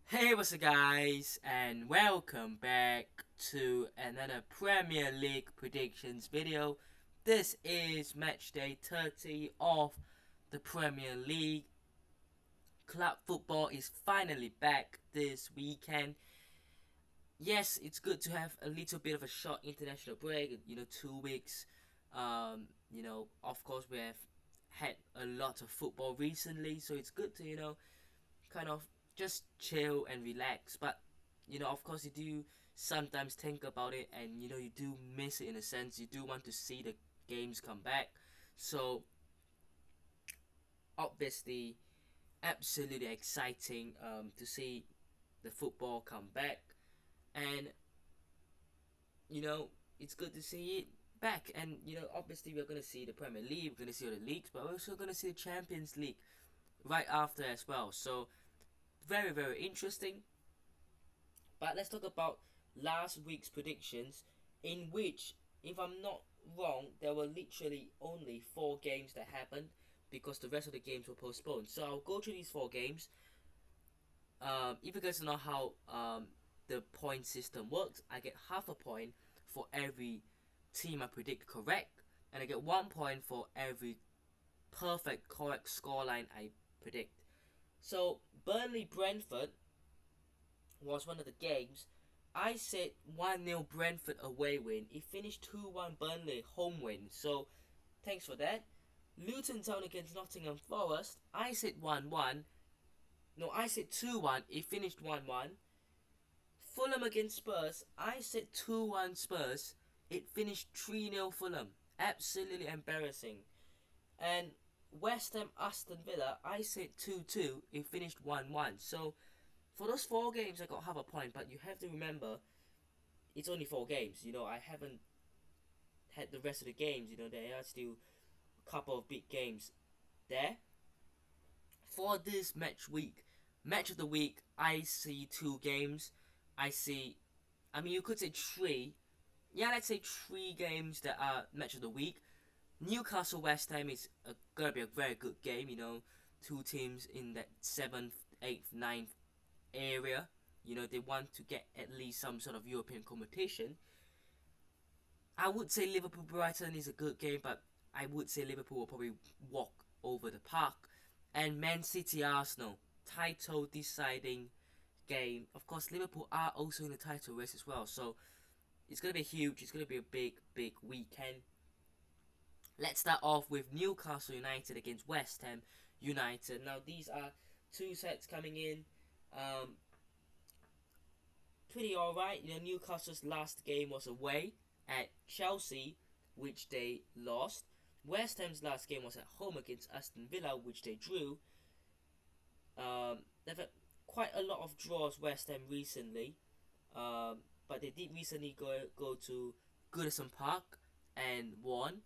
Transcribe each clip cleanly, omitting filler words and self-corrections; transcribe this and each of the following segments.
Hey, what's up, guys, and welcome back to another Premier League predictions video. This is Matchday 30 of the Premier League. Club football is finally back this weekend. Yes, it's good to have a little bit of a short international break, 2 weeks. Of course, we have had a lot of football recently, so it's good to, kind of just chill and relax. But of course, you do sometimes think about it, and you do miss it in a sense. You do want to see the games come back. So obviously, absolutely exciting to see the football come back, and you know it's good to see it back. And obviously, we're gonna see the Premier League, we're gonna see all the leagues, but we're also gonna see the Champions League right after as well. So very, very interesting. But let's talk about last week's predictions, in which, if I'm not wrong, there were literally only 4 games that happened because the rest of the games were postponed. So I'll go through these 4 games. If you guys know how the point system works, I get half a point for every team I predict correct, and I get 1 point for every perfect correct scoreline I predict. So Burnley Brentford was one of the games. I said 1-0 Brentford away win. It finished 2-1 Burnley home win. So thanks for that. Luton Town against Nottingham Forest. I said 1-1. No, I said 2-1. It finished 1-1. Fulham against Spurs. I said 2-1 Spurs. It finished 3-0 Fulham. Absolutely embarrassing. And West Ham Aston Villa. I said 2-2. It finished 1-1. So for those 4 games, I got half a point, but you have to remember it's only 4 games. I haven't had the rest of the games. There are still a couple of big games there. For this match of the week, I see 2 games. I see, you could say 3. Yeah, let's say 3 games that are match of the week. Newcastle West Ham is gonna be a very good game. Two teams in that 7th, 8th, 9th area. They want to get at least some sort of European competition. I would say Liverpool Brighton is a good game, but I would say Liverpool will probably walk over the park. And Man City Arsenal, title deciding game. Of course, Liverpool are also in the title race as well, so it's gonna be huge. It's gonna be a big, big weekend. Let's start off with Newcastle United against West Ham United. Now these are 2 sets coming in. Um, Pretty alright. Newcastle's last game was away at Chelsea, which they lost. West Ham's last game was at home against Aston Villa, which they drew. They've had quite a lot of draws, West Ham, recently. But they did recently go to Goodison Park and won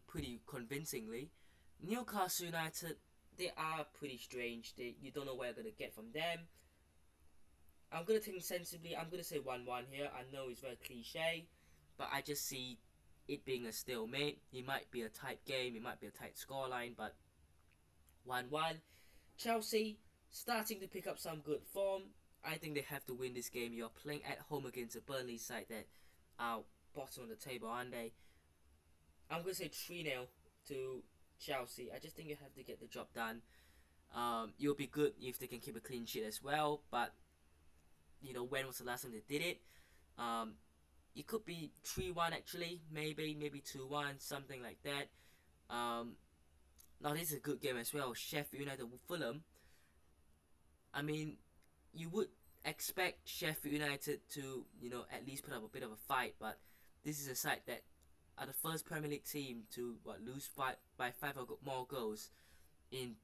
pretty convincingly. Newcastle United, they are pretty strange. You don't know what you're going to get from them. I'm going to think sensibly. I'm going to say 1-1 here. I know it's very cliche, but I just see it being a stalemate. It might be a tight game. It might be a tight scoreline, but 1-1. Chelsea starting to pick up some good form. I think they have to win this game. You're playing at home against a Burnley side that are bottom of the table, aren't they? I'm going to say 3-0 to Chelsea. I just think you have to get the job done. It'll be good if they can keep a clean sheet as well, but when was the last time they did it? It could be 3-1 actually, maybe 2-1, something like that. Now this is a good game as well. Sheffield United with Fulham. You would expect Sheffield United to at least put up a bit of a fight, but this is a side that are the first Premier League team to lose by 5 or more goals in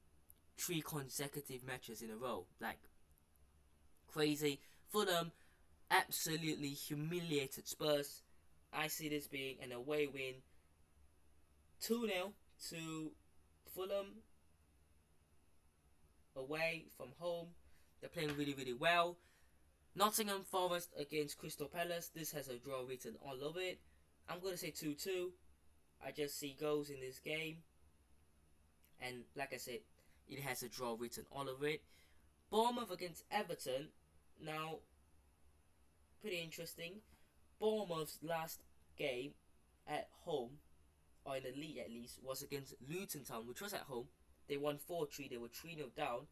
3 consecutive matches in a row. Like, crazy. Fulham absolutely humiliated Spurs. I see this being an away win, 2-0 to Fulham away from home. They're playing really, really well. Nottingham Forest against Crystal Palace. This has a draw written all over it. I'm going to say 2-2. I just see goals in this game. And like I said, it has a draw written all over it. Bournemouth against Everton. Now, pretty interesting. Bournemouth's last game at home, or in the league at least, was against Luton Town, which was at home. They won 4-3. They were 3-0 down.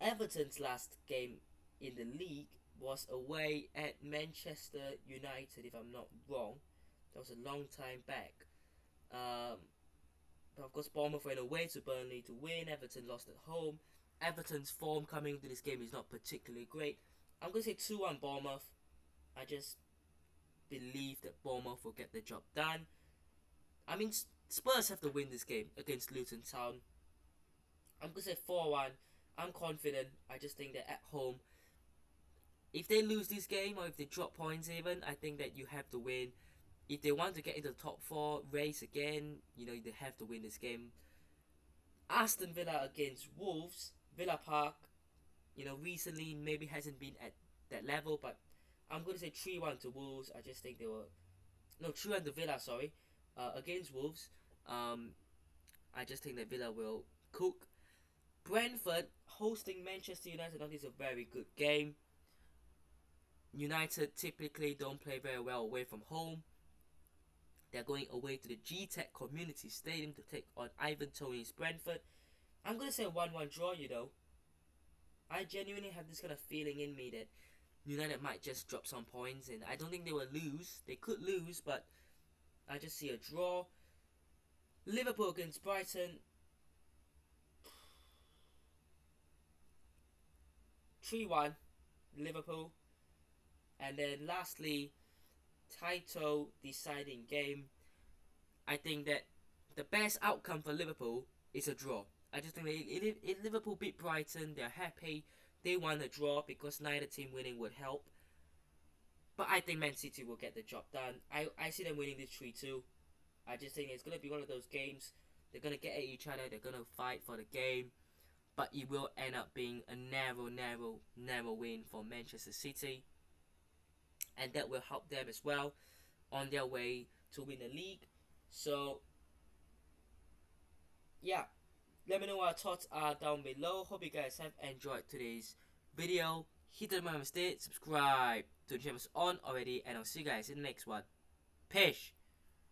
Everton's last game in the league was away at Manchester United, if I'm not wrong. That was a long time back. But of course, Bournemouth went away to Burnley to win. Everton lost at home. Everton's form coming into this game is not particularly great. I'm going to say 2-1 Bournemouth. I just believe that Bournemouth will get the job done. I mean, Spurs have to win this game against Luton Town. I'm going to say 4-1. I'm confident. I just think that at home, if they lose this game or if they drop points even, I think that you have to win. If they want to get into the top 4 race again, they have to win this game. Aston Villa against Wolves. Villa Park, recently maybe hasn't been at that level, but I'm going to say 3-1 to Wolves. I just think they were... No, 3-1 to Villa, sorry. Against Wolves. I just think that Villa will cook. Brentford hosting Manchester United. I think it's a very good game. United typically don't play very well away from home. They're going away to the G-Tech Community Stadium to take on Ivan Toney's Brentford. I'm going to say 1-1 draw, I genuinely have this kind of feeling in me that United might just drop some points, and I don't think they will lose. They could lose, but I just see a draw. Liverpool against Brighton. 3-1 Liverpool. And then lastly, title deciding game. I think that the best outcome for Liverpool is a draw. I just think that if Liverpool beat Brighton, they're happy. They want a draw because neither team winning would help. But I think Man City will get the job done. I see them winning this 3-2. I just think it's going to be one of those games. They're going to get at each other. They're going to fight for the game. But it will end up being a narrow win for Manchester City. And that will help them as well on their way to win the league. So, yeah. Let me know what your thoughts are down below. Hope you guys have enjoyed today's video. Hit the like button, subscribe to the channel if it's on already, and I'll see you guys in the next one. Peace.